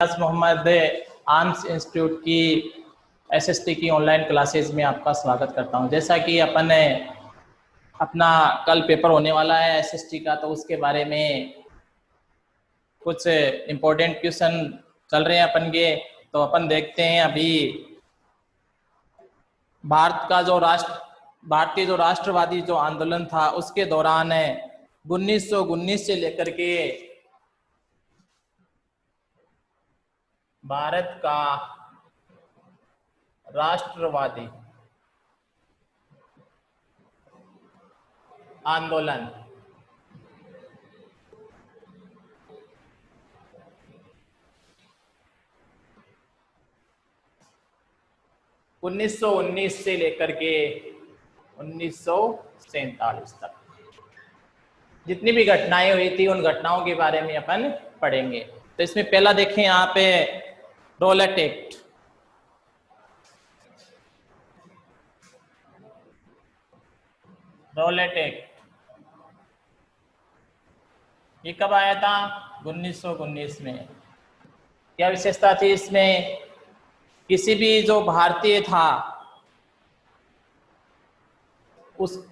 रियाज Mohammad arms institute की SST की online classes में आपका स्वागत करता हूं। जैसा कि अपन अपना कल पेपर होने वाला है एसएसटी का, तो उसके बारे में कुछ इम्पोर्टेंट क्वेश्चन चल रहे हैं अपन के। तो अपन देखते हैं अभी भारतीय जो राष्ट्रवादी जो आंदोलन था उसके दौरान 1919 से लेकर के भारत का राष्ट्रवादी आंदोलन 1919 से लेकर के 1947 तक जितनी भी घटनाएं हुई थी उन घटनाओं के बारे में अपन पढ़ेंगे। तो इसमें पहला देखें यहाँ पे रॉलेट एक्ट। रॉलेट एक्ट ये कब आया था? 1919 में। क्या विशेषता थी इसमें? किसी भी जो भारतीय था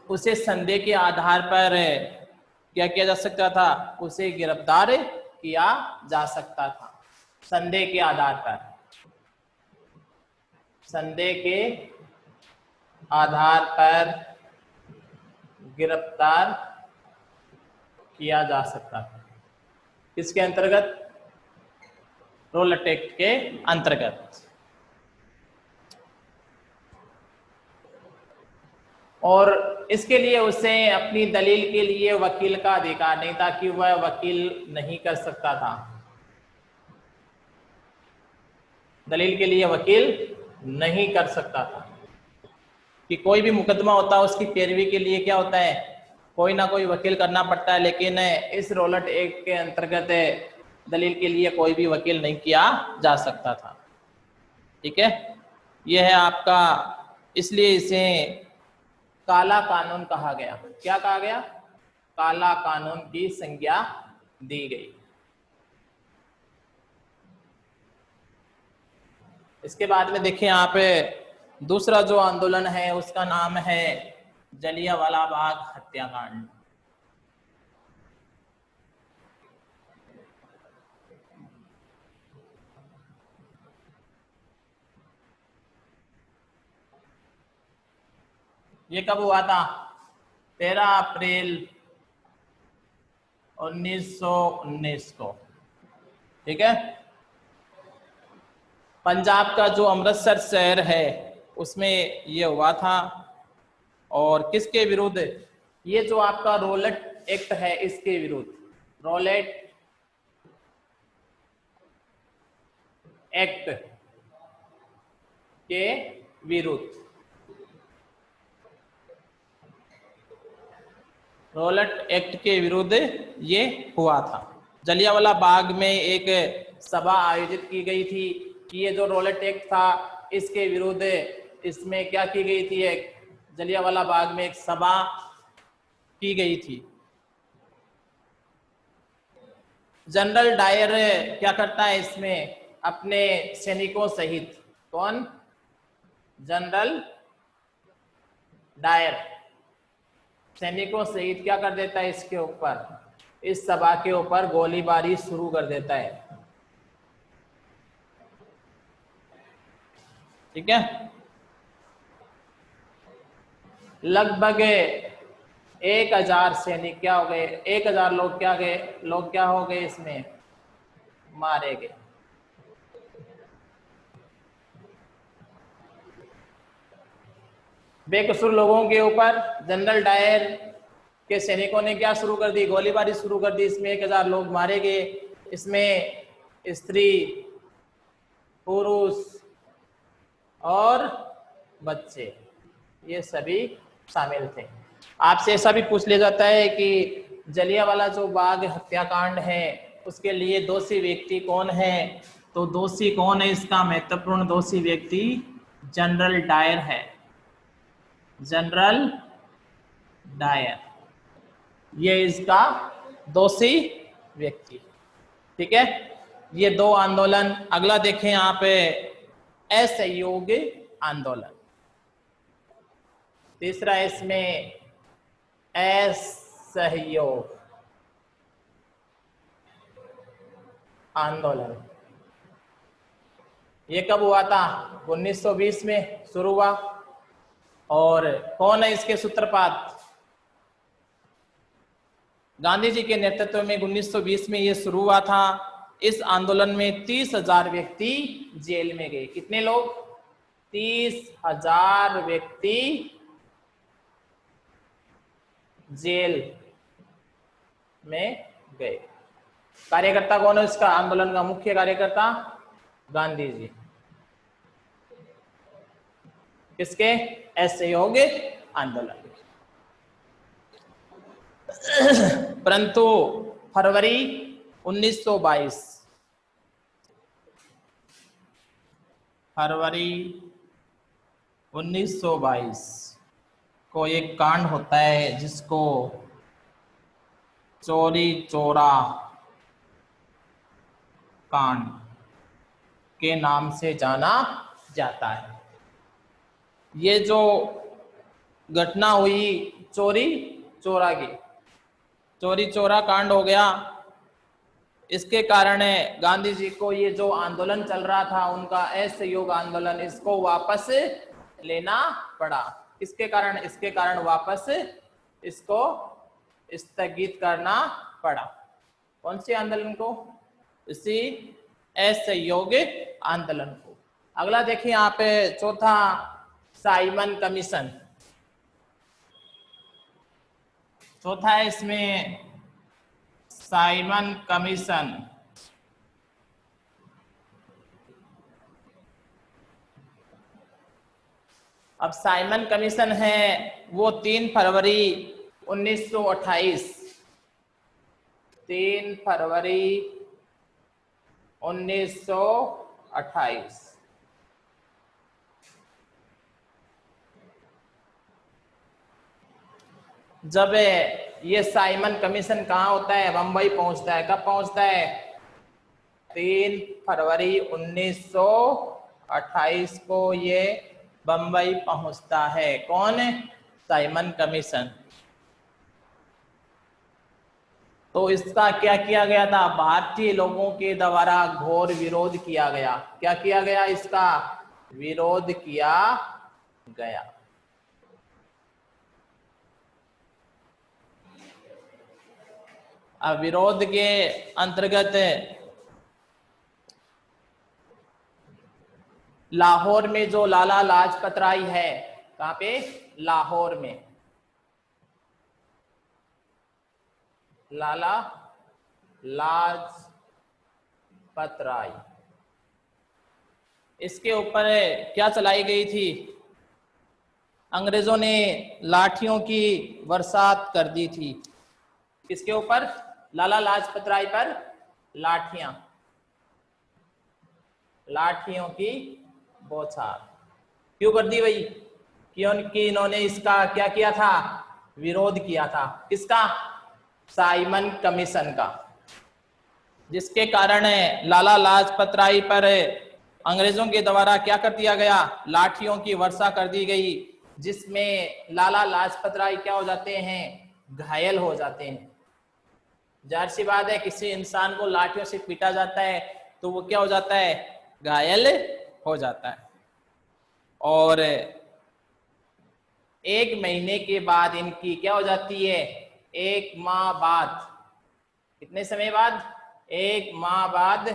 उसे संदेह के आधार पर क्या किया जा सकता था? उसे गिरफ्तार किया जा सकता था। संदेह के आधार पर, संदेह के आधार पर गिरफ्तार किया जा सकता था। किसके अंतर्गत? रॉलेट एक्ट के अंतर्गत। और इसके लिए उसे अपनी दलील के लिए वकील का अधिकार नहीं था कि वह वकील नहीं कर सकता था। दलील के लिए वकील नहीं कर सकता था कि कोई भी मुकदमा होता है उसकी पैरवी के लिए क्या होता है? कोई ना कोई वकील करना पड़ता है। लेकिन इस रॉलेट एक्ट के अंतर्गत दलील के लिए कोई भी वकील नहीं किया जा सकता था। ठीक है, यह है आपका, इसलिए इसे काला कानून कहा गया। क्या कहा गया? काला कानून की संज्ञा दी गई। इसके बाद में देखिए यहाँ पे दूसरा जो आंदोलन है उसका नाम है जलियांवाला बाग हत्याकांड। ये कब हुआ था? 13 अप्रैल 1919 को। ठीक है, पंजाब का जो अमृतसर शहर है उसमें ये हुआ था। और किसके विरुद्ध? ये जो आपका रॉलेट एक्ट है इसके विरुद्ध। रॉलेट एक्ट के विरुद्ध, रॉलेट एक्ट के विरुद्ध ये हुआ था। जलियांवाला बाग में एक सभा आयोजित की गई थी कि ये जो रॉलेट एक्ट था इसके विरुद्ध, इसमें क्या की गई थी? एक जलियांवाला बाग में एक सभा की गई थी। जनरल डायर क्या करता है इसमें? अपने सैनिकों सहित। कौन? जनरल डायर सैनिकों सहित क्या कर देता है? इसके ऊपर, इस सभा के ऊपर गोलीबारी शुरू कर देता है। ठीक है, लगभग 1000 सैनिक क्या हो गए? 1000 लोग क्या हो गए? इसमें मारे गए। बेकसूर लोगों के ऊपर जनरल डायर के सैनिकों ने क्या शुरू कर दी? गोलीबारी शुरू कर दी। इसमें 1000 लोग मारे गए। इसमें स्त्री, पुरुष और बच्चे ये सभी शामिल थे। आपसे ऐसा भी पूछ लिया जाता है कि जलियांवाला जो बाग हत्याकांड है उसके लिए दोषी व्यक्ति कौन है? तो दोषी कौन है? इसका महत्वपूर्ण दोषी व्यक्ति जनरल डायर है। जनरल डायर ये इसका दोषी व्यक्ति। ठीक है, ये दो आंदोलन। अगला देखें यहाँ पे असहयोग आंदोलन। तीसरा इसमें असहयोग आंदोलन। ये कब हुआ था? 1920 में शुरू हुआ। और कौन है इसके सूत्रपात? गांधी जी के नेतृत्व में 1920 में ये शुरू हुआ था। इस आंदोलन में 30,000 व्यक्ति जेल में गए। कितने लोग? 30,000 व्यक्ति जेल में गए। कार्यकर्ता कौन है इसका? आंदोलन का मुख्य कार्यकर्ता गांधी जी। किसके? असहयोग आंदोलन। परंतु फरवरी 1922 को एक कांड होता है जिसको चौरी चौरा कांड के नाम से जाना जाता है। ये जो घटना हुई चौरी चौरा कांड हो गया। इसके कारण गांधी जी को ये जो आंदोलन चल रहा था उनका असहयोग आंदोलन, इसको वापस लेना पड़ा। किसके कारण? इसके कारण वापस इसको स्थगित करना पड़ा। कौन से आंदोलन को? इसी असहयोग आंदोलन को। अगला देखिए यहाँ पे चौथा, साइमन कमीशन। चौथा है इसमें साइमन कमीशन। अब साइमन कमीशन है वो 3 फरवरी 1928 3 फरवरी 1928 जब ये साइमन कमीशन कहाँ होता है? बंबई पहुंचता है। कब पहुंचता है? 3 फरवरी 1928 को ये बंबई पहुंचता है। कौन? Simon commission. तो इसका क्या किया गया था? भारतीय लोगों के द्वारा घोर विरोध किया गया। क्या किया गया? इसका विरोध किया गया। अब विरोध के अंतर्गत लाहौर में जो लाला लाजपत राय है, कहाँ पे? लाहौर में लाला लाजपत राय, इसके ऊपर क्या चलाई गई थी? अंग्रेजों ने लाठियों की बरसात कर दी थी। किसके ऊपर? लाला लाजपत राय पर लाठियों की बौछार क्यों कर दी भाई? क्योंकि इन्होंने इसका क्या किया था? विरोध किया था। किसका? साइमन कमीशन का। जिसके कारण लाला लाजपत राय पर अंग्रेजों के द्वारा क्या कर दिया गया? लाठियों की वर्षा कर दी गई, जिसमें लाला लाजपत राय क्या हो जाते हैं? घायल हो जाते हैं। जाहिर सी बात है, किसी इंसान को लाठियों से पीटा जाता है तो वो क्या हो जाता है? घायल हो जाता है। और 1 महीने के बाद इनकी क्या हो जाती है? 1 माह बाद। कितने समय बाद? 1 माह बाद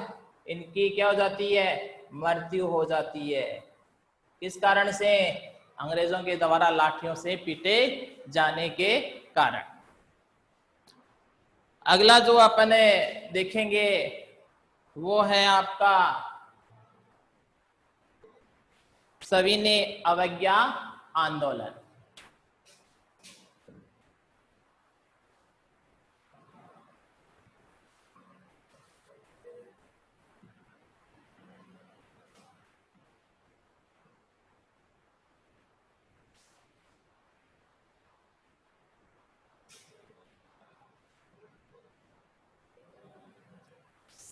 इनकी क्या हो जाती है? मृत्यु हो जाती है। किस कारण से? अंग्रेजों के द्वारा लाठियों से पीटे जाने के कारण। अगला जो अपन देखेंगे वो है आपका सविनय अवज्ञा आंदोलन।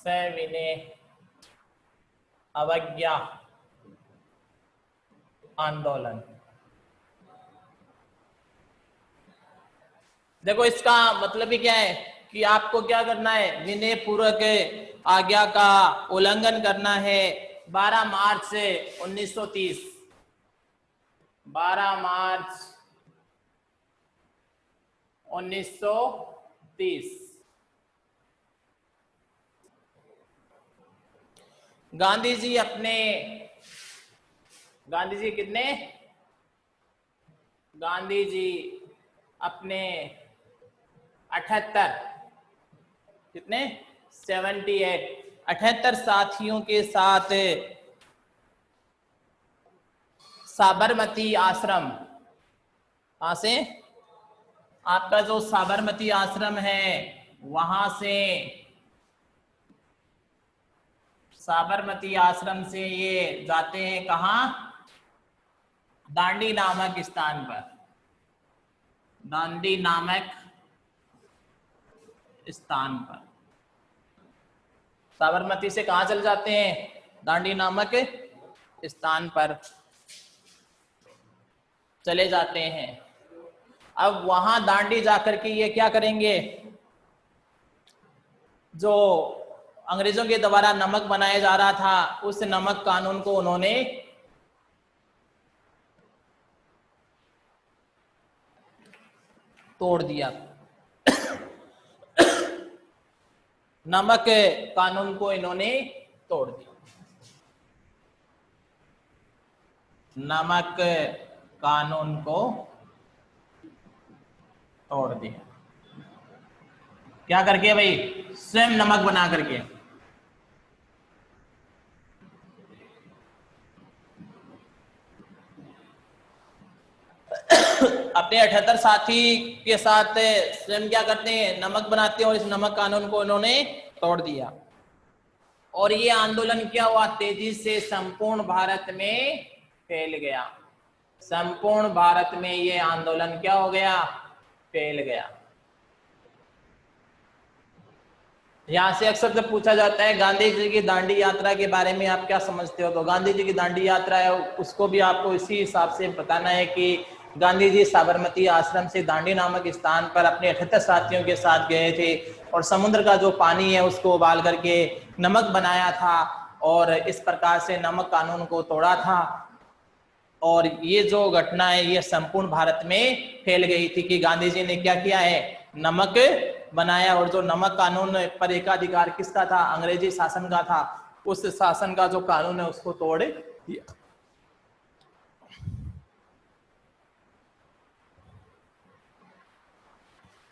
सविनय अवज्ञा आंदोलन। देखो इसका मतलब ही क्या है कि आपको क्या करना है, विनय पूर्वक आज्ञा का उल्लंघन करना है। 12 मार्च 1930, 12 मार्च 1930 गांधी जी कितने, गांधी जी अपने 78, कितने 78, 78 साथियों के साथ साबरमती आश्रम, कहां से, आपका जो साबरमती आश्रम है वहां से, साबरमती आश्रम से ये जाते हैं कहां, दांडी नामक स्थान पर, दांडी नामक स्थान पर। साबरमती से कहां चल जाते हैं, दांडी नामक स्थान पर चले जाते हैं। अब वहां दांडी जाकर के ये क्या करेंगे, जो अंग्रेजों के द्वारा नमक बनाया जा रहा था उस नमक कानून को उन्होंने तोड़ दिया। नमक कानून को इन्होंने तोड़ दिया, नमक कानून को तोड़ दिया। क्या करके भाई, स्वयं नमक बना करके। अपने 78 साथी के साथ स्वयं क्या करते हैं, नमक बनाते हैं और इस नमक कानून को इन्होंने तोड़ दिया। और ये आंदोलन क्या हुआ, तेजी से संपूर्ण भारत में फैल गया। संपूर्ण भारत में ये आंदोलन क्या हो गया, फैल गया। यहां से अक्सर जब पूछा जाता है गांधी जी की दांडी यात्रा के बारे में आप क्या समझते हो, तो गांधी जी की दांडी यात्रा है उसको भी आपको इसी हिसाब से बताना है कि गांधी जी साबरमती आश्रम से दांडी नामक स्थान पर अपने 78 साथियों के साथ गए थे और समुद्र का जो पानी है उसको उबाल करके नमक बनाया था और इस प्रकार से नमक कानून को तोड़ा था। और ये जो घटना है ये संपूर्ण भारत में फैल गई थी कि गांधी जी ने क्या किया है, नमक बनाया और जो नमक कानून पर एकाधिकार किसका था, अंग्रेजी शासन का था, उस शासन का जो कानून है उसको तोड़ दिया।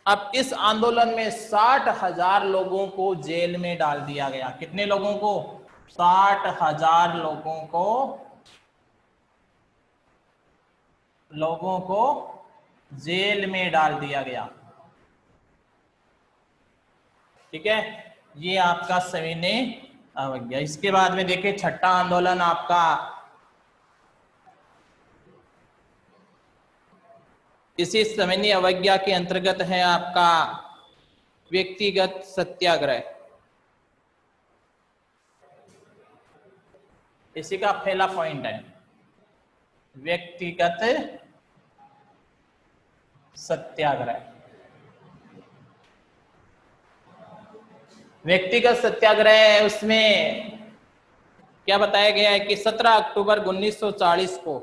अब इस आंदोलन में 60,000 लोगों को जेल में डाल दिया गया। कितने लोगों को, 60,000 लोगों को जेल में डाल दिया गया। ठीक है, ये आपका सविनय अवज्ञा। इसके बाद में देखिए छठा आंदोलन आपका इसी सविनय अवज्ञा के अंतर्गत है आपका व्यक्तिगत सत्याग्रह। इसी का पहला पॉइंट है व्यक्तिगत सत्याग्रह। व्यक्तिगत सत्याग्रह उसमें क्या बताया गया है कि 17 अक्टूबर 1940 को,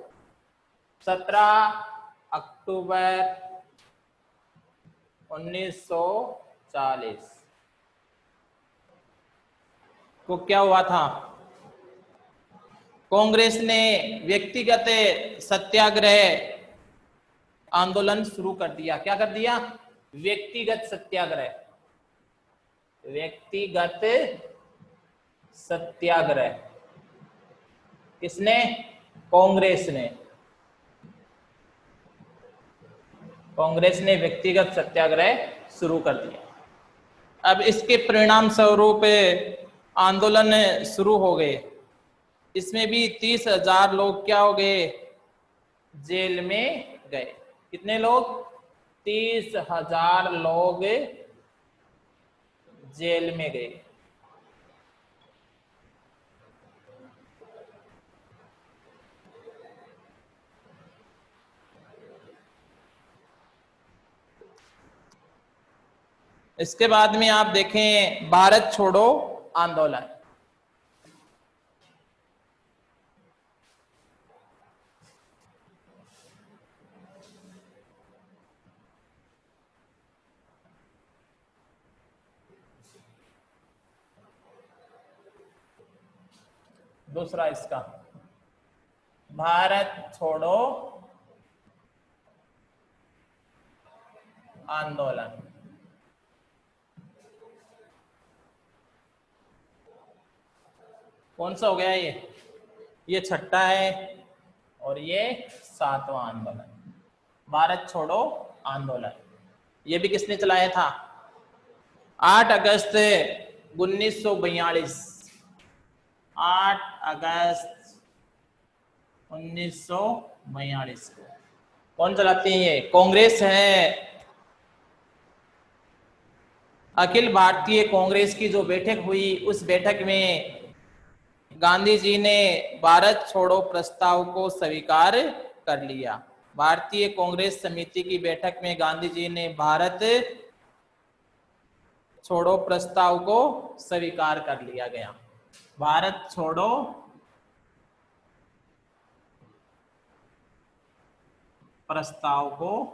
17 अक्टूबर 1940 को क्या हुआ था, कांग्रेस ने व्यक्तिगत सत्याग्रह आंदोलन शुरू कर दिया। क्या कर दिया, व्यक्तिगत सत्याग्रह, व्यक्तिगत सत्याग्रह। किसने, कांग्रेस ने, कांग्रेस ने व्यक्तिगत सत्याग्रह शुरू कर दिया। अब इसके परिणाम स्वरूप आंदोलन शुरू हो गए। इसमें भी 30,000 लोग क्या हो गए, जेल में गए। कितने लोग, 30,000 लोग जेल में गए। इसके बाद में आप देखें भारत छोड़ो आंदोलन। दूसरा इसका भारत छोड़ो आंदोलन। कौन सा हो गया ये छठा है और ये सातवां आंदोलन, भारत छोड़ो आंदोलन। ये भी किसने चलाया था? 8 अगस्त 1942। 8 अगस्त 1942 को कौन चलाती है? ये कांग्रेस है। अखिल भारतीय कांग्रेस की जो बैठक हुई, उस बैठक में गांधी जी ने भारत छोड़ो प्रस्ताव को स्वीकार कर लिया। भारतीय कांग्रेस समिति की बैठक में गांधी जी ने भारत छोड़ो प्रस्ताव को स्वीकार कर लिया गया। भारत छोड़ो प्रस्ताव को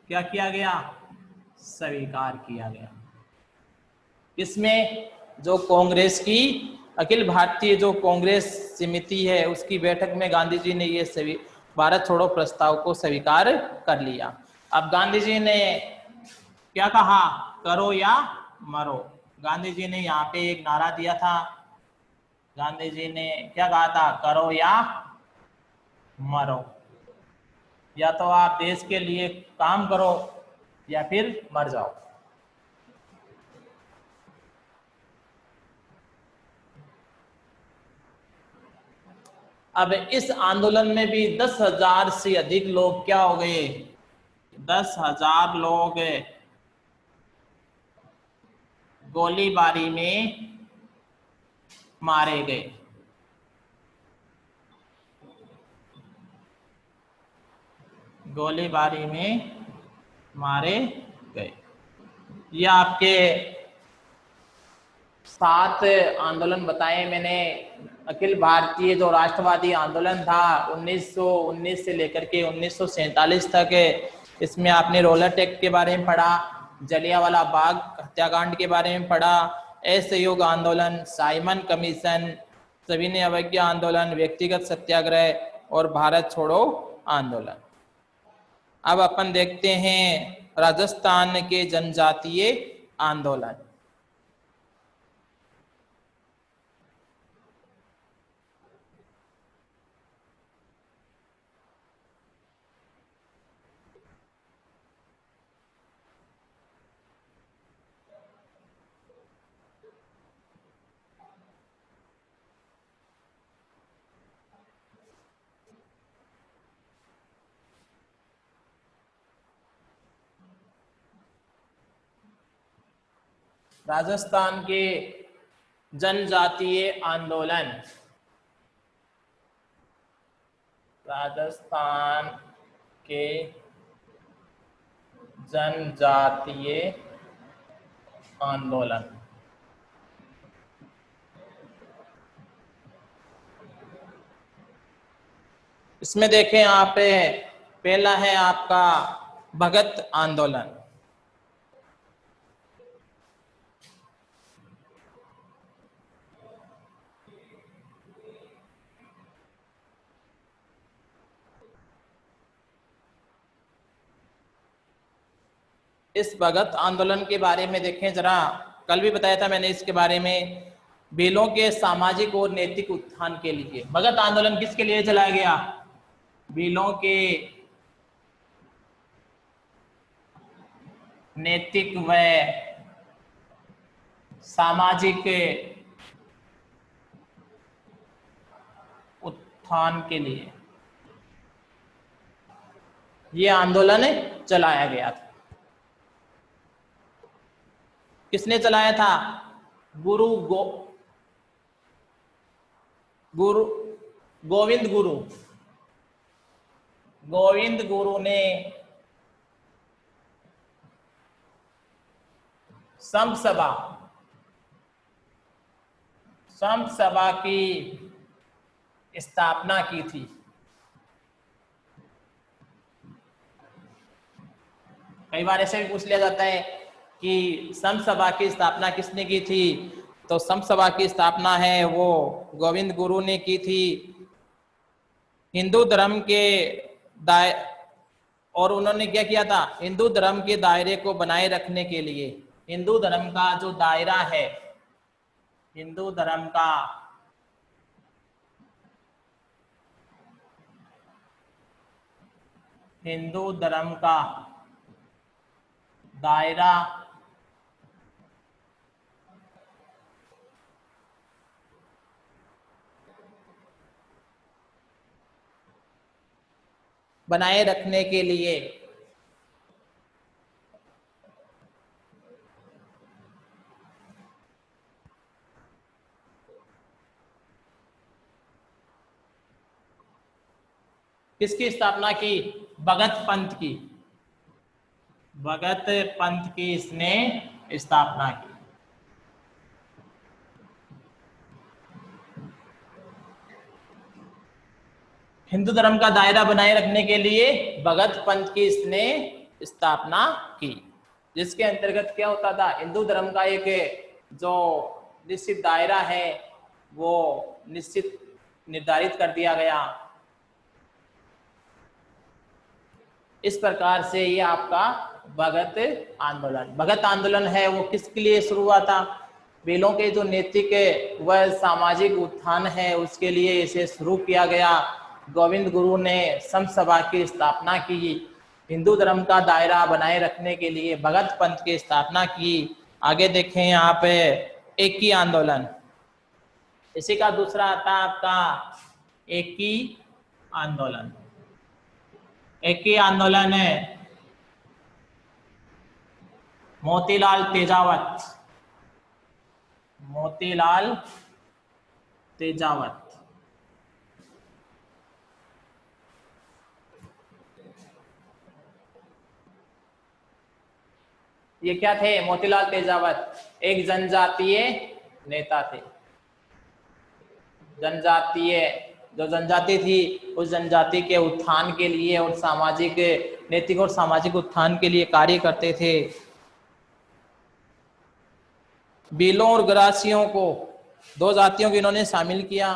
क्या किया गया? स्वीकार किया गया। इसमें जो कांग्रेस की अखिल भारतीय जो कांग्रेस समिति है, उसकी बैठक में गांधी जी ने ये भारत छोड़ो प्रस्ताव को स्वीकार कर लिया। अब गांधी जी ने क्या कहा? करो या मरो। गांधी जी ने यहाँ पे एक नारा दिया था। गांधी जी ने क्या कहा था? करो या मरो। या तो आप देश के लिए काम करो या फिर मर जाओ। अब इस आंदोलन में भी 10,000 से अधिक लोग क्या हो गए? 10,000 लोग गोलीबारी में मारे गए। गोलीबारी में मारे गए। ये आपके 7 आंदोलन बताए मैंने। अखिल भारतीय जो राष्ट्रवादी आंदोलन था 1919 से लेकर के 1947 तक, इसमें आपने रोलर एक्ट के बारे में पढ़ा, जलियांवाला बाग हत्याकांड के बारे में पढ़ा, असहयोग आंदोलन, साइमन कमीशन, सविनय अवज्ञा आंदोलन, व्यक्तिगत सत्याग्रह और भारत छोड़ो आंदोलन। अब अपन देखते हैं राजस्थान के जनजातीय आंदोलन। राजस्थान के जनजातीय आंदोलन। राजस्थान के जनजातीय आंदोलन। इसमें देखें आप, पहला है आपका भगत आंदोलन। इस भगत आंदोलन के बारे में देखें जरा, कल भी बताया था मैंने इसके बारे में। भीलों के सामाजिक और नैतिक उत्थान के लिए भगत आंदोलन किसके लिए चलाया गया? भीलों के नैतिक व सामाजिक उत्थान के लिए यह आंदोलन चलाया गया था। किसने चलाया था? गोविंद गुरु ने समसभा, समसभा की स्थापना की थी। कई बार ऐसे भी पूछ लिया जाता है कि समसभा की स्थापना किसने की थी, तो समसभा की स्थापना है वो गोविंद गुरु ने की थी। हिंदू धर्म के दाय और उन्होंने क्या किया था, हिंदू धर्म के दायरे को बनाए रखने के लिए, हिंदू धर्म का जो दायरा है, हिंदू धर्म का हिंदू धर्म का दायरा बनाए रखने के लिए किसकी स्थापना की, भगत पंथ की, भगत पंथ की इसने स्थापना की। हिंदू धर्म का दायरा बनाए रखने के लिए भगत पंथ की इसने स्थापना की, जिसके अंतर्गत क्या होता था, हिंदू धर्म का एक जो निश्चित दायरा है वो निश्चित निर्धारित कर दिया गया। इस प्रकार से ये आपका भगत आंदोलन है वो किसके लिए शुरू हुआ था, बेलों के जो नैतिक व सामाजिक उत्थान है उसके लिए इसे शुरू किया गया। गोविंद गुरु ने समसभा की स्थापना की, हिंदू धर्म का दायरा बनाए रखने के लिए भगत पंथ की स्थापना की। आगे देखें यहाँ पे एकी आंदोलन, इसी का दूसरा आता है आपका एकी आंदोलन। एकी आंदोलन है मोतीलाल तेजावत, मोतीलाल तेजावत। ये क्या थे, मोतीलाल तेजावत एक जनजातीय नेता थे। जनजातीय जो जनजाति थी उस जनजाति के उत्थान के लिए और सामाजिक, नैतिक और सामाजिक उत्थान के लिए कार्य करते थे। भीलों और गरासियों को, दो जातियों को इन्होंने शामिल किया,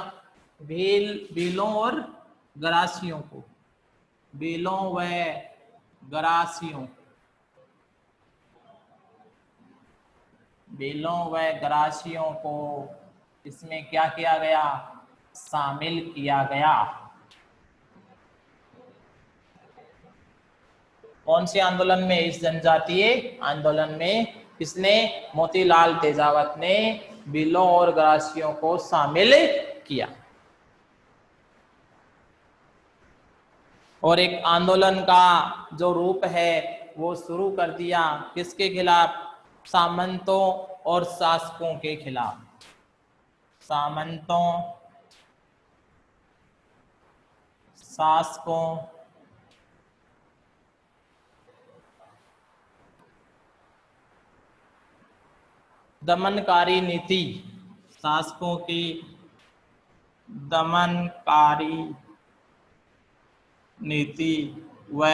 भीलों और गरासियों को, भीलों व गरासियों, भीलों व गरासियों को इसमें क्या किया गया, शामिल किया गया। कौन से आंदोलन में, इस जनजातीय आंदोलन में किसने, मोतीलाल तेजावत ने भीलों और गरासियों को शामिल किया। और एक आंदोलन का जो रूप है वो शुरू कर दिया, किसके खिलाफ, सामंतों और शासकों के खिलाफ, सामंतों शासकों दमनकारी नीति, शासकों की दमनकारी नीति व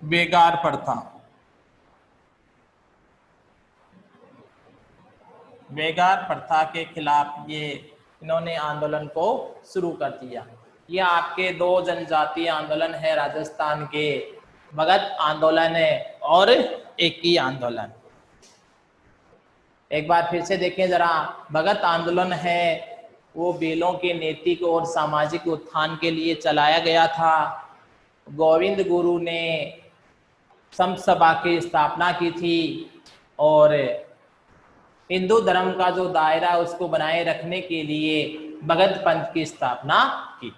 बेगार प्रथा, बेगार प्रथा के खिलाफ ये इन्होंने आंदोलन को शुरू कर दिया। ये आपके दो जनजातीय आंदोलन है राजस्थान के, भगत आंदोलन है और एकी आंदोलन। एक बार फिर से देखें जरा, भगत आंदोलन है वो भीलों के नैतिक और सामाजिक उत्थान के लिए चलाया गया था। गोविंद गुरु ने समसभा की स्थापना की थी और हिंदू धर्म का जो दायरा है उसको बनाए रखने के लिए भगत पंथ की स्थापना की।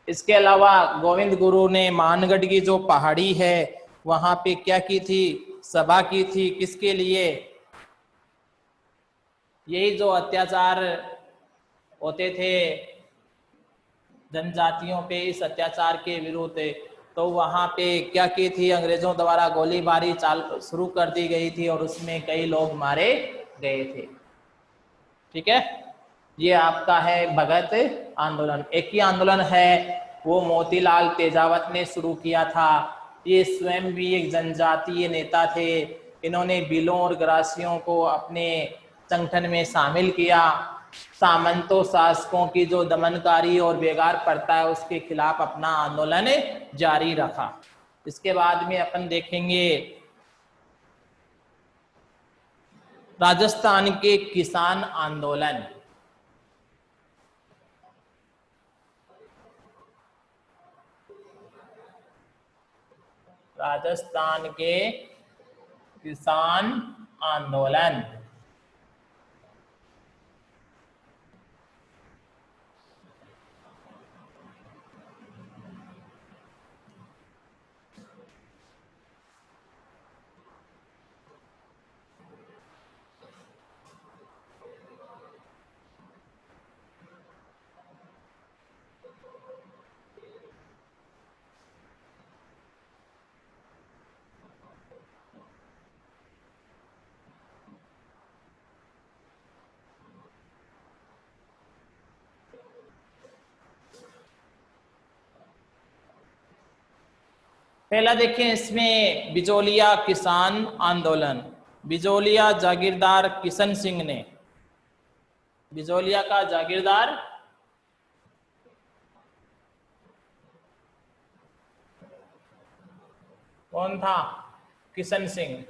इसके अलावा गोविंद गुरु ने मानगढ़ की जो पहाड़ी है वहां पे क्या की थी, सभा की थी, किसके लिए, यही जो अत्याचार होते थे जनजातियों पे, इस अत्याचार के विरुद्ध तो वहाँ पे क्या की थी, अंग्रेजों द्वारा गोलीबारी शुरू कर दी गई थी और उसमें कई लोग मारे गए थे। ठीक है, ये आपका है भगत आंदोलन। एक ही आंदोलन है वो मोतीलाल तेजावत ने शुरू किया था। ये स्वयं भी एक जनजातीय नेता थे। इन्होंने भीलों और ग्रासियों को अपने संगठन में शामिल किया। सामंतों शासकों की जो दमनकारी और बेगार प्रथा है उसके खिलाफ अपना आंदोलन जारी रखा। इसके बाद में अपन देखेंगे राजस्थान के किसान आंदोलन। राजस्थान के किसान आंदोलन। पहला देखें इसमें बिजोलिया किसान आंदोलन। बिजोलिया जागीरदार किशन सिंह ने, बिजोलिया का जागीरदार कौन था? किशन सिंह।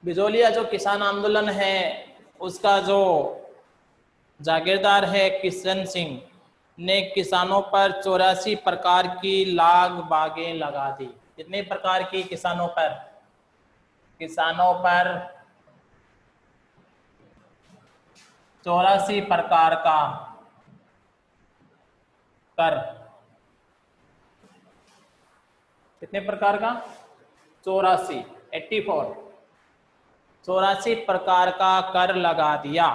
बिजोलिया जो किसान आंदोलन है उसका जो जागीरदार है किशन सिंह ने किसानों पर 84 प्रकार की लाग बागें लगा दी। कितने प्रकार की किसानों पर? किसानों पर 84 प्रकार का कर। कितने प्रकार का? 84, 84, 84 प्रकार का कर लगा दिया।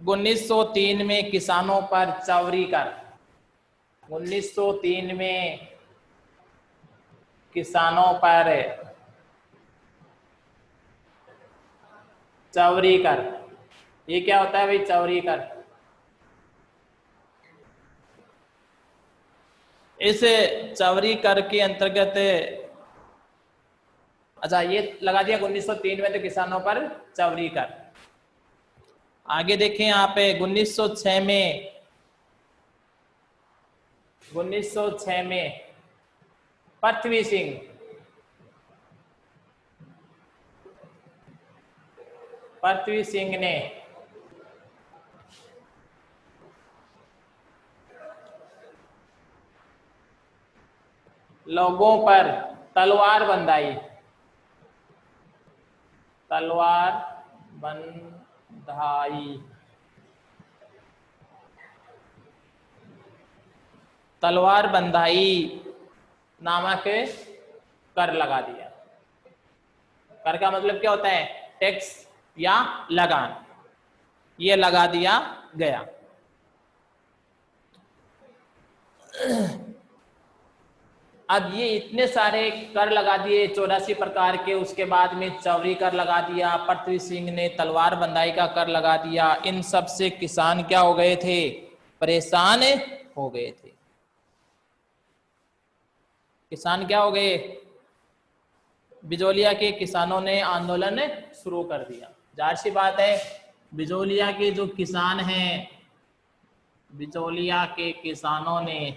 1903 में किसानों पर चौरी कर। 1903 में किसानों पर चौरी कर। ये क्या होता है भाई चौरी कर? इस चौरी कर के अंतर्गत, अच्छा ये लगा दिया 1903 में तो किसानों पर चौरी कर। आगे देखें यहाँ पे 1906 में, 1906 में पृथ्वी सिंह, पृथ्वी सिंह ने लोगों पर तलवार बंधाई। तलवार बंधाई। तलवार बंधाई नामक कर लगा दिया। कर का मतलब क्या होता है? टैक्स या लगान। ये लगा दिया गया। अब ये इतने सारे कर लगा दिए 84 प्रकार के, उसके बाद में चौरी कर लगा दिया, पृथ्वी सिंह ने तलवार बंधाई का कर लगा दिया। इन सब से किसान क्या हो गए थे? परेशान हो गए थे। किसान क्या हो गए? बिजोलिया के किसानों ने आंदोलन शुरू कर दिया। जाहिर सी बात है बिजोलिया के जो किसान हैं, बिजोलिया के किसानों ने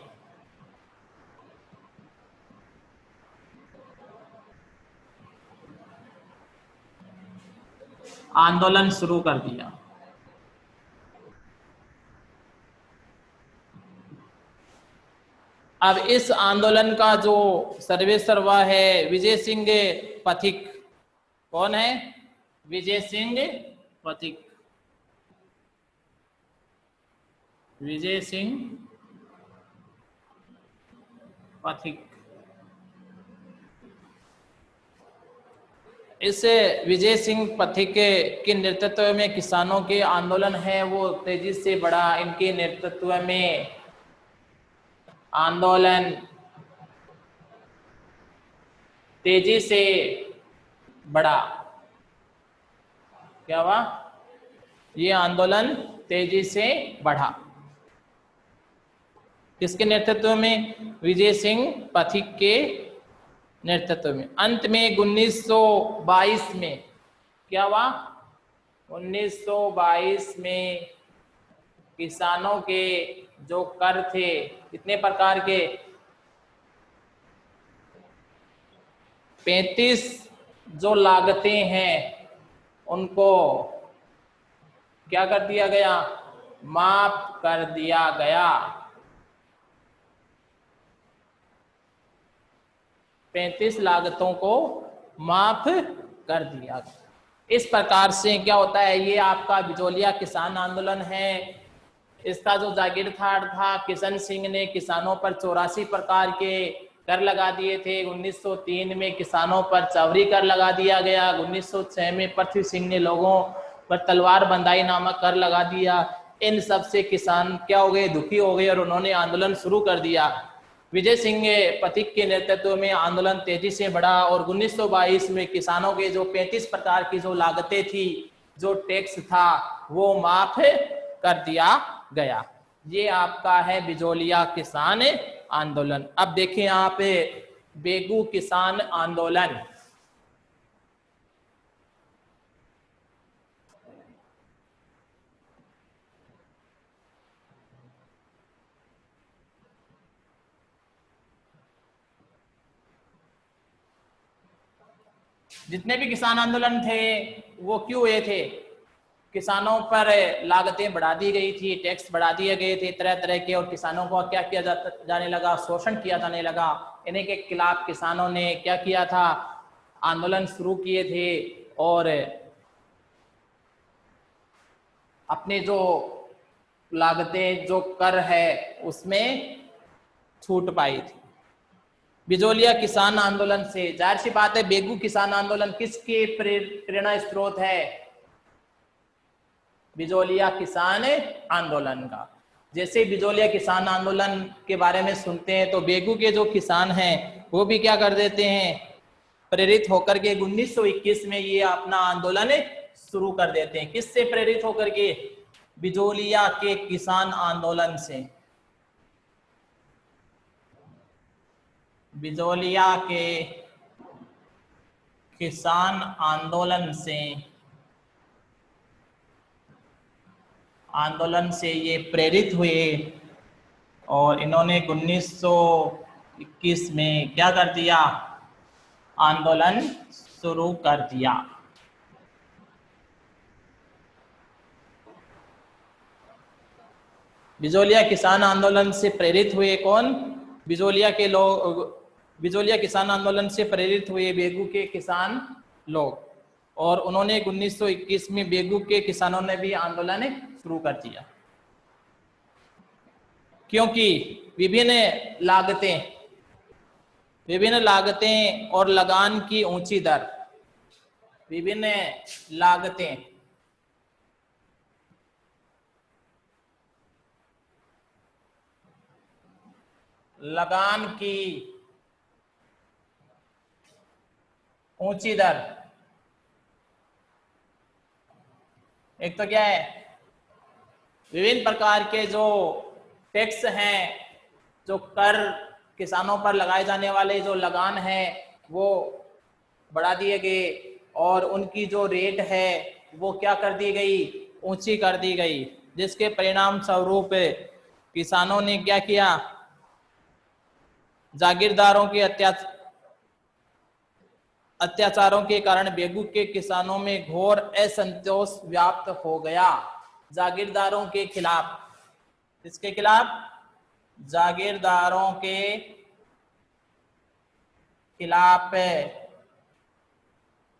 आंदोलन शुरू कर दिया। अब इस आंदोलन का जो सर्वेसर्वा है विजय सिंह पथिक। कौन है? विजय सिंह पथिक। विजय सिंह पथिक। इस विजय सिंह पथिक के नेतृत्व में किसानों के आंदोलन है वो तेजी से बढ़ा। इनके नेतृत्व में आंदोलन तेजी से बढ़ा। क्या हुआ? ये आंदोलन तेजी से बढ़ा। किसके नेतृत्व में? विजय सिंह पथिक के नेतृत्व में। अंत में 1922 में क्या हुआ? 1922 में किसानों के जो कर थे, कितने प्रकार के? 35 जो लागतें हैं उनको क्या कर दिया गया? माफ कर दिया गया। 35 लागतों को माफ कर दिया गया। इस प्रकार से क्या होता है? ये आपका बिजोलिया किसान आंदोलन है। इसका जो जागीरदार था किशन सिंह ने किसानों पर 84 प्रकार के कर लगा दिए थे। 1903 में किसानों पर चौहरी कर लगा दिया गया। 1906 में पृथ्वी सिंह ने लोगों पर तलवार बंदाई नामक कर लगा दिया। इन सब से किसान क्या हो गए? दुखी हो गए और उन्होंने आंदोलन शुरू कर दिया। विजय सिंह पथिक के नेतृत्व में आंदोलन तेजी से बढ़ा और 1922 में किसानों के जो 35 प्रकार की जो लागतें थी, जो टैक्स था, वो माफ कर दिया गया। ये आपका है बिजोलिया किसान आंदोलन। अब देखें आप बेगू किसान आंदोलन। जितने भी किसान आंदोलन थे वो क्यों हुए थे? किसानों पर लागतें बढ़ा दी गई थी, टैक्स बढ़ा दिए गए थे तरह तरह के, और किसानों को क्या किया जाने लगा? शोषण किया जाने लगा। इन्हीं के खिलाफ किसानों ने क्या किया था? आंदोलन शुरू किए थे और अपने जो लागतें, जो कर है, उसमें छूट पाई थी। बिजोलिया किसान आंदोलन से जाहिर सी बात है बेगू किसान आंदोलन किसके प्रेरणा स्रोत है? बिजोलिया किसान आंदोलन का। जैसे बिजोलिया किसान आंदोलन के बारे में सुनते हैं तो बेगू के जो किसान हैं वो भी क्या कर देते हैं? प्रेरित होकर के 1921 में ये अपना आंदोलन शुरू कर देते हैं। किससे प्रेरित होकर के? बिजोलिया के किसान आंदोलन से। बिजोलिया के किसान आंदोलन से ये प्रेरित हुए और इन्होंने 1921 में क्या कर दिया? आंदोलन शुरू कर दिया। बिजोलिया किसान आंदोलन से प्रेरित हुए कौन? बिजोलिया के लोग। बिजोलिया किसान आंदोलन से प्रेरित हुए बेगू के किसान लोग, और उन्होंने 1921 में बेगू के किसानों ने भी आंदोलन शुरू कर दिया, क्योंकि विभिन्न लागतें और लगान की ऊंची दर, विभिन्न लागतें, लगान की ऊंची दर। एक तो क्या है? विभिन्न प्रकार के जो टैक्स हैं, जो कर किसानों पर लगाए जाने वाले जो लगान हैं वो बढ़ा दिए गए, और उनकी जो रेट है वो क्या कर दी गई? ऊंची कर दी गई, जिसके परिणाम स्वरूप किसानों ने क्या किया? जागीरदारों के अत्याचारों के कारण बेगू के किसानों में घोर असंतोष व्याप्त हो गया। जागीरदारों के खिलाफ। किसके खिलाफ? जागीरदारों के खिलाफ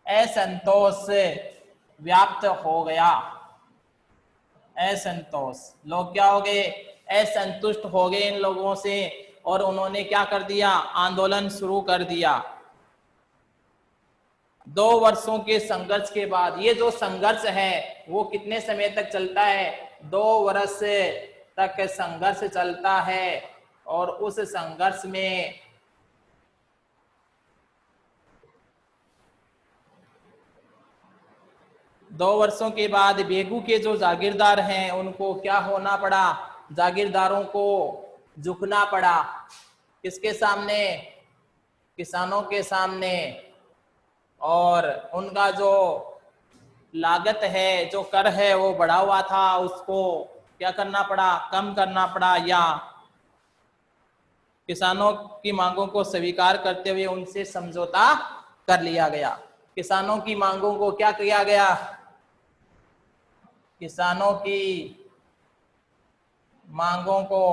असंतोष व्याप्त हो गया। असंतोष, लोग क्या हो गए? असंतुष्ट हो गए इन लोगों से, और उन्होंने क्या कर दिया? आंदोलन शुरू कर दिया। 2 वर्षों के संघर्ष के बाद, ये जो संघर्ष है वो कितने समय तक चलता है? 2 वर्ष तक संघर्ष चलता है। और उस संघर्ष में 2 वर्षों के बाद बेगू के जो जागीरदार हैं उनको क्या होना पड़ा? जागीरदारों को झुकना पड़ा। किसके सामने? किसानों के सामने। और उनका जो लागत है, जो कर है वो बढ़ा हुआ था, उसको क्या करना पड़ा? कम करना पड़ा, या किसानों की मांगों को स्वीकार करते हुए उनसे समझौता कर लिया गया। किसानों की मांगों को क्या किया गया? किसानों की मांगों को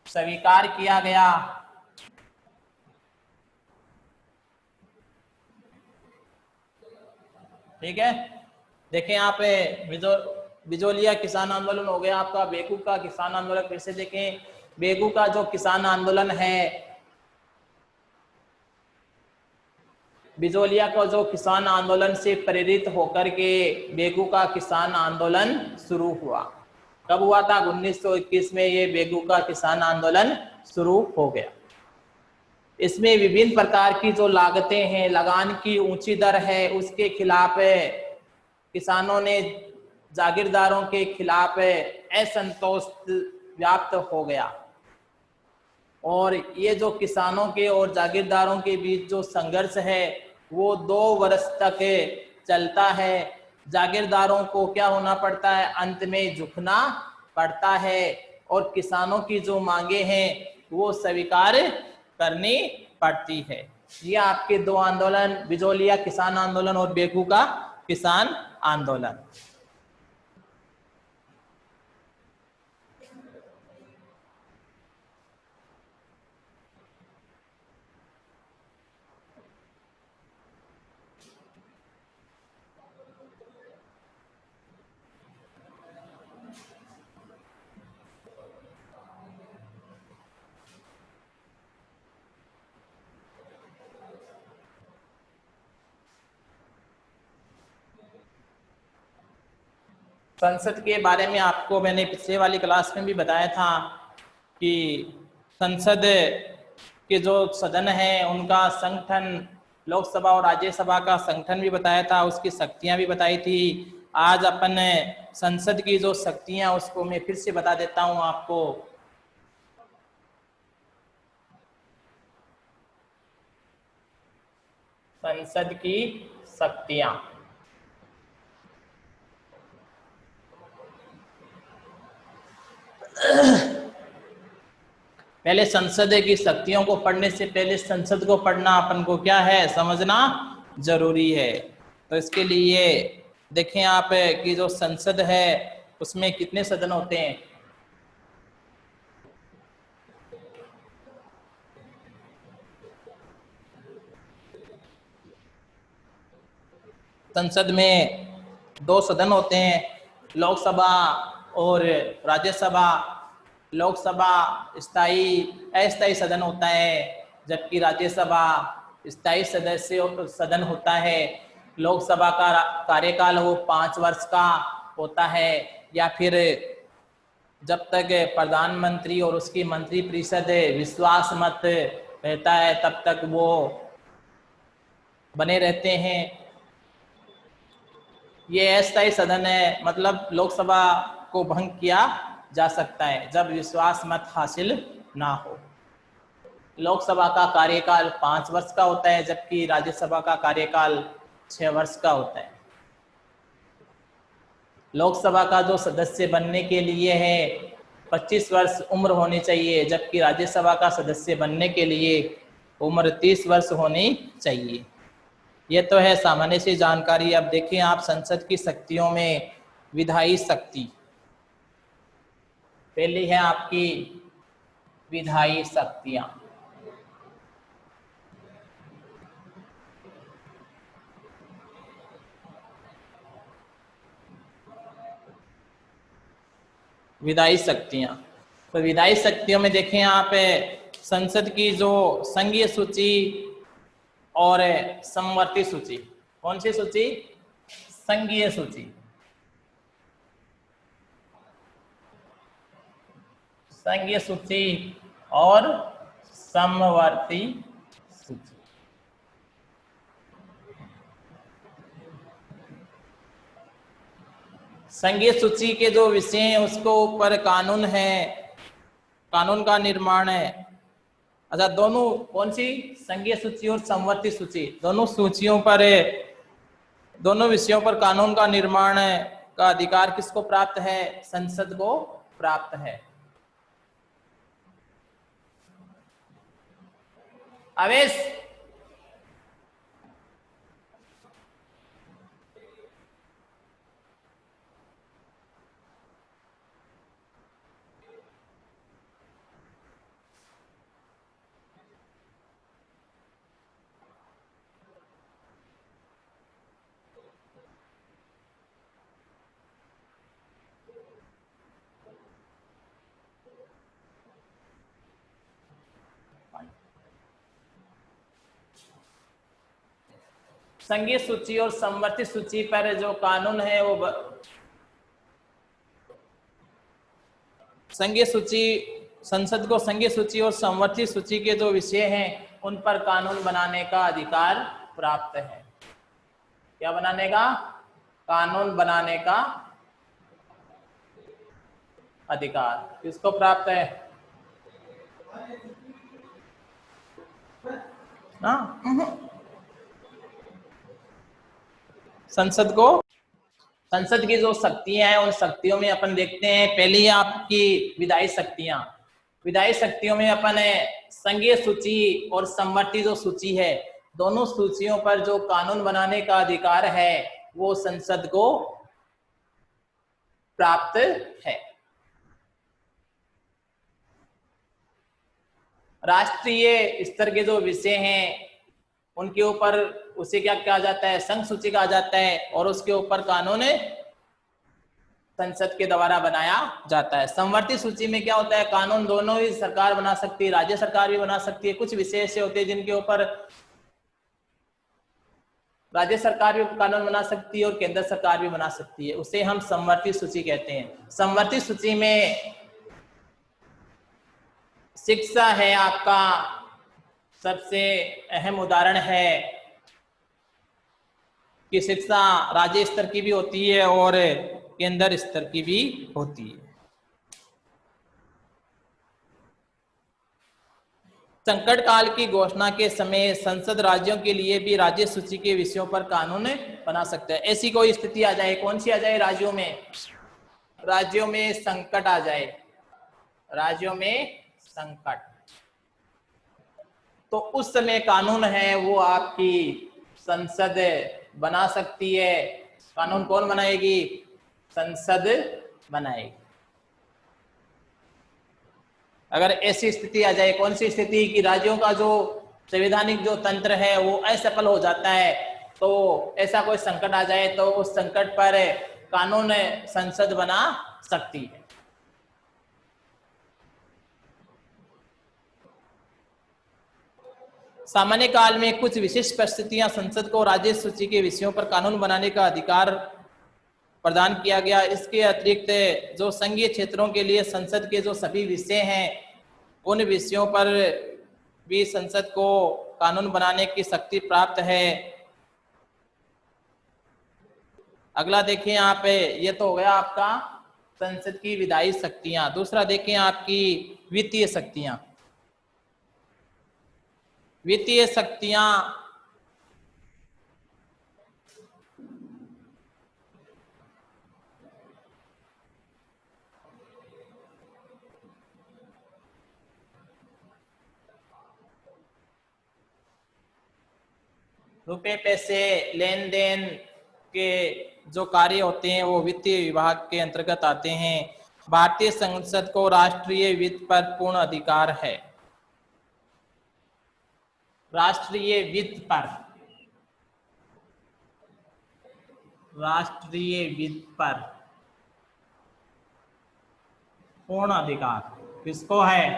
स्वीकार किया गया। ठीक है, देखें यहाँ पे बिजोलिया किसान आंदोलन हो गया आपका, बेगू का किसान आंदोलन। फिर से देखें, बेगू का जो किसान आंदोलन है, बिजोलिया का जो किसान आंदोलन से प्रेरित होकर के बेगू का किसान आंदोलन शुरू हुआ। कब हुआ था? 1921 में ये बेगू का किसान आंदोलन शुरू हो गया। इसमें विभिन्न प्रकार की जो लागतें हैं, लगान की ऊंची दर है, उसके खिलाफ किसानों ने, जागीरदारों के खिलाफ असंतोष व्याप्त हो गया। और ये जो किसानों के और जागीरदारों के बीच जो संघर्ष है वो 2 वर्ष तक चलता है। जागीरदारों को क्या होना पड़ता है? अंत में झुकना पड़ता है और किसानों की जो मांगे हैं वो स्वीकार करनी पड़ती है। ये आपके 2 आंदोलन, बिजोलिया किसान आंदोलन और बेगू का किसान आंदोलन। संसद के बारे में आपको मैंने पिछले वाली क्लास में भी बताया था कि संसद के जो सदन है उनका संगठन, लोकसभा और राज्यसभा का संगठन भी बताया था, उसकी शक्तियां भी बताई थी। आज अपन संसद की जो शक्तियां उसको मैं फिर से बता देता हूं आपको। संसद की शक्तियां, पहले संसद की शक्तियों को पढ़ने से पहले संसद को पढ़ना अपन को क्या है? समझना जरूरी है। तो इसके लिए देखें आप कि जो संसद है उसमें कितने सदन होते हैं? संसद में 2 सदन होते हैं, लोकसभा और राज्यसभा। लोकसभा स्थायी अस्थायी सदन होता है, जबकि राज्यसभा स्थायी सदस्य सदन होता है। लोकसभा का कार्यकाल वो 5 वर्ष का होता है, या फिर जब तक प्रधानमंत्री और उसकी मंत्रिपरिषद विश्वास मत रहता है तब तक वो बने रहते हैं। ये अस्थायी सदन है, मतलब लोकसभा को भंग किया जा सकता है जब विश्वास मत हासिल ना हो। लोकसभा का कार्यकाल 5 वर्ष का होता है, जबकि राज्यसभा का कार्यकाल 6 वर्ष का होता है। लोकसभा का जो सदस्य बनने के लिए है 25 वर्ष उम्र होनी चाहिए, जबकि राज्यसभा का सदस्य बनने के लिए उम्र 30 वर्ष होनी चाहिए। ये तो है सामान्य सी जानकारी। अब देखें आप संसद की शक्तियों में विधायी शक्ति। पहली है आपकी विधायी शक्तियां। विधायी शक्तियां, तो विधायी शक्तियों में देखें आप संसद की जो संघीय सूची और समवर्ती सूची। कौन सी सूची? संघीय सूची। संघीय सूची और समवर्ती सूची। संघीय सूची के जो विषय हैं उसको ऊपर कानून है, कानून का निर्माण है। अच्छा, दोनों कौन सी? संघीय सूची और समवर्ती सूची, दोनों सूचियों पर, दोनों विषयों पर कानून का निर्माण का अधिकार किसको प्राप्त है? संसद को प्राप्त है। आवेश, संघीय सूची और समवर्ती सूची पर जो कानून है वो संघीय सूची, संसद को संघीय सूची और समवर्ती सूची के जो विषय हैं उन पर कानून बनाने का अधिकार प्राप्त है। क्या बनाने का? कानून बनाने का अधिकार किसको प्राप्त है? संसद को। संसद की जो शक्तियां हैं उन शक्तियों में अपन देखते हैं, पहली आपकी विधायी शक्तियां। विधायी शक्तियों में अपन संघीय सूची और समवर्ती जो सूची है, दोनों सूचियों पर जो कानून बनाने का अधिकार है वो संसद को प्राप्त है। राष्ट्रीय स्तर के जो विषय हैं उनके ऊपर उसे क्या कहा जाता है? संघ सूची कहा जाता है, और उसके ऊपर कानून संसद के द्वारा बनाया जाता है। समवर्ती सूची में क्या होता है? कानून दोनों ही सरकार बना सकती है, राज्य सरकार भी बना सकती है। कुछ विषय ऐसे होते हैं जिनके ऊपर राज्य सरकार भी कानून बना सकती है और केंद्र सरकार भी बना सकती है, उसे हम समवर्ती सूची कहते हैं। समवर्ती सूची में शिक्षा है आपका सबसे अहम उदाहरण है कि शिक्षा राज्य स्तर की भी होती है और केंद्र स्तर की भी होती है। संकट काल की घोषणा के समय संसद राज्यों के लिए भी राज्य सूची के विषयों पर कानून बना सकता है। ऐसी कोई स्थिति आ जाए, कौन सी आ जाए? राज्यों में संकट आ जाए, राज्यों में संकट, तो उस समय कानून है वो आपकी संसद बना सकती है। कानून कौन बनाएगी? संसद बनाएगी। अगर ऐसी स्थिति आ जाए, कौन सी स्थिति? कि राज्यों का जो संवैधानिक जो तंत्र है वो असफल हो जाता है, तो ऐसा कोई संकट आ जाए तो उस संकट पर कानून संसद बना सकती है। सामान्य काल में कुछ विशिष्ट परिस्थितियां संसद को राज्य सूची के विषयों पर कानून बनाने का अधिकार प्रदान किया गया। इसके अतिरिक्त जो संघीय क्षेत्रों के लिए संसद के जो सभी विषय हैं उन विषयों पर भी संसद को कानून बनाने की शक्ति प्राप्त है। अगला देखें आप, ये तो हो गया आपका संसद की विधायी शक्तियां। दूसरा देखें आपकी वित्तीय शक्तियां। वित्तीय शक्तियां रुपए पैसे लेन देन के जो कार्य होते हैं वो वित्तीय विभाग के अंतर्गत आते हैं। भारतीय संसद को राष्ट्रीय वित्त पर पूर्ण अधिकार है। राष्ट्रीय वित्त पर, राष्ट्रीय वित्त पर पूर्ण अधिकार किसको है?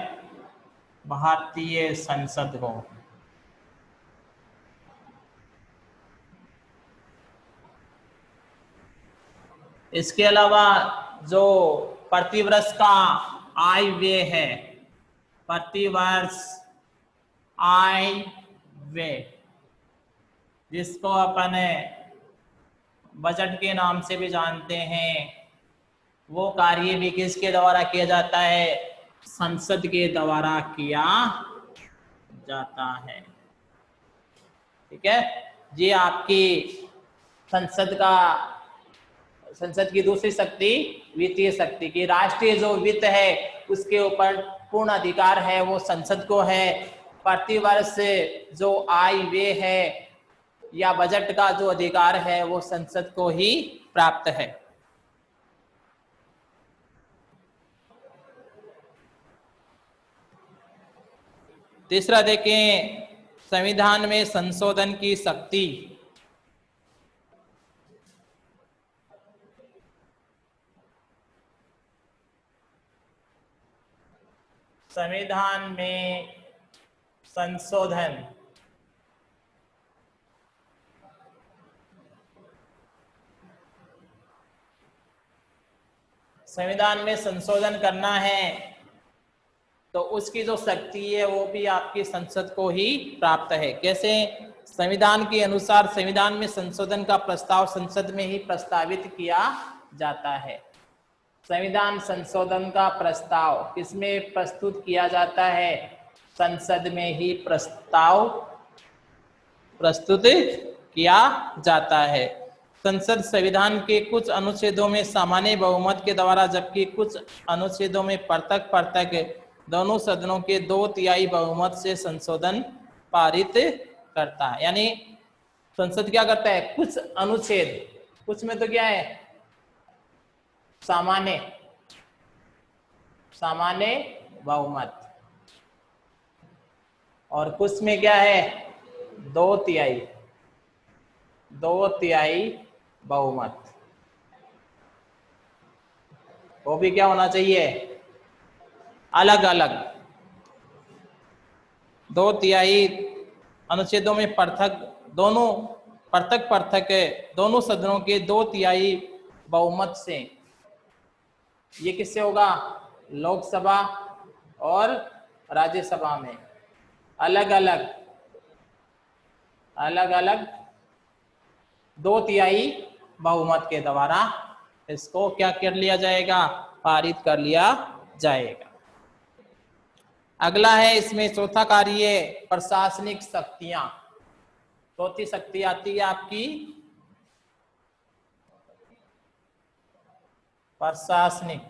भारतीय संसद को। इसके अलावा जो प्रतिवर्ष का आय व्यय है, प्रतिवर्ष आय व्यय, जिसको अपन बजट के नाम से भी जानते हैं, वो कार्य भी किसके द्वारा किया जाता है? संसद के द्वारा किया जाता है। ठीक है, ये आपकी संसद की दूसरी शक्ति वित्तीय शक्ति की, राष्ट्रीय जो वित्त है उसके ऊपर पूर्ण अधिकार है वो संसद को है। प्रतिवर्ष जो आय व्यय है या बजट का जो अधिकार है वो संसद को ही प्राप्त है। तीसरा देखें, संविधान में संशोधन की शक्ति। संविधान में संशोधन, संविधान में संशोधन करना है तो उसकी जो शक्ति है वो भी आपकी संसद को ही प्राप्त है। कैसे? संविधान के अनुसार संविधान में संशोधन का प्रस्ताव संसद में ही प्रस्तावित किया जाता है। संविधान संशोधन का प्रस्ताव किसमें प्रस्तुत किया जाता है? संसद में ही प्रस्ताव प्रस्तुत किया जाता है। संसद संविधान के कुछ अनुच्छेदों में सामान्य बहुमत के द्वारा, जबकि कुछ अनुच्छेदों में पृथक दोनों सदनों के 2/3 बहुमत से संशोधन पारित करता है। यानी संसद क्या करता है? कुछ अनुच्छेद, कुछ में तो क्या है? सामान्य बहुमत, और कुछ में क्या है? 2/3 बहुमत। वो भी क्या होना चाहिए? अलग अलग। 2/3 अनुच्छेदों में पृथक दोनों सदनों के 2/3 बहुमत से, ये किससे होगा? लोकसभा और राज्यसभा में अलग अलग 2/3 बहुमत के द्वारा इसको क्या कर लिया जाएगा? पारित कर लिया जाएगा। अगला है, इसमें चौथा कार्य प्रशासनिक शक्तियां। चौथी शक्ति आती है आपकी प्रशासनिक।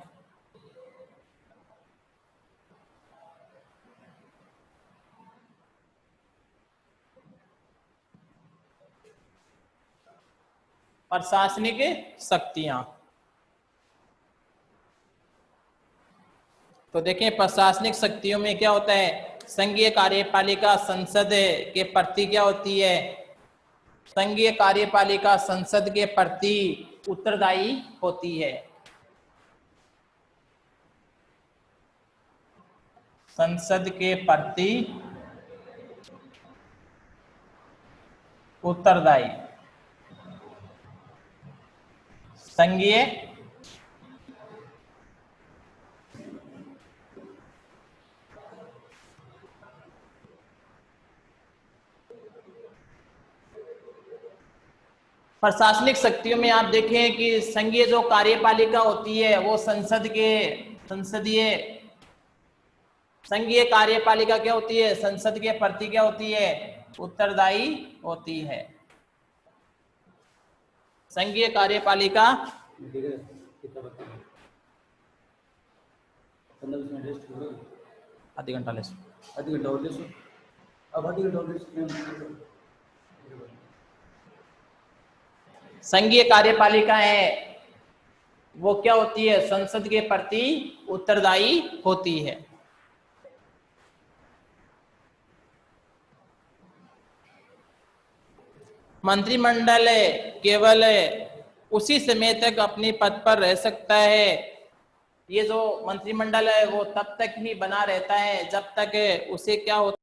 प्रशासनिक शक्तियां, तो देखें प्रशासनिक शक्तियों में क्या होता है? संघीय कार्यपालिका संसद के प्रति क्या होती है? संघीय कार्यपालिका संसद के प्रति उत्तरदायी होती है। संसद के प्रति उत्तरदायी संघीय प्रशासनिक शक्तियों में आप देखें कि संघीय जो कार्यपालिका होती है वो संघीय कार्यपालिका क्या होती है? संसद के प्रति क्या होती है? उत्तरदायी होती है। संघीय कार्यपालिका आधी घंटा संघीय कार्यपालिका है वो क्या होती है? संसद के प्रति उत्तरदायी होती है। मंत्रिमंडल केवल उसी समय तक अपने पद पर रह सकता है। ये जो मंत्रिमंडल है वो तब तक ही बना रहता है जब तक उसे क्या होता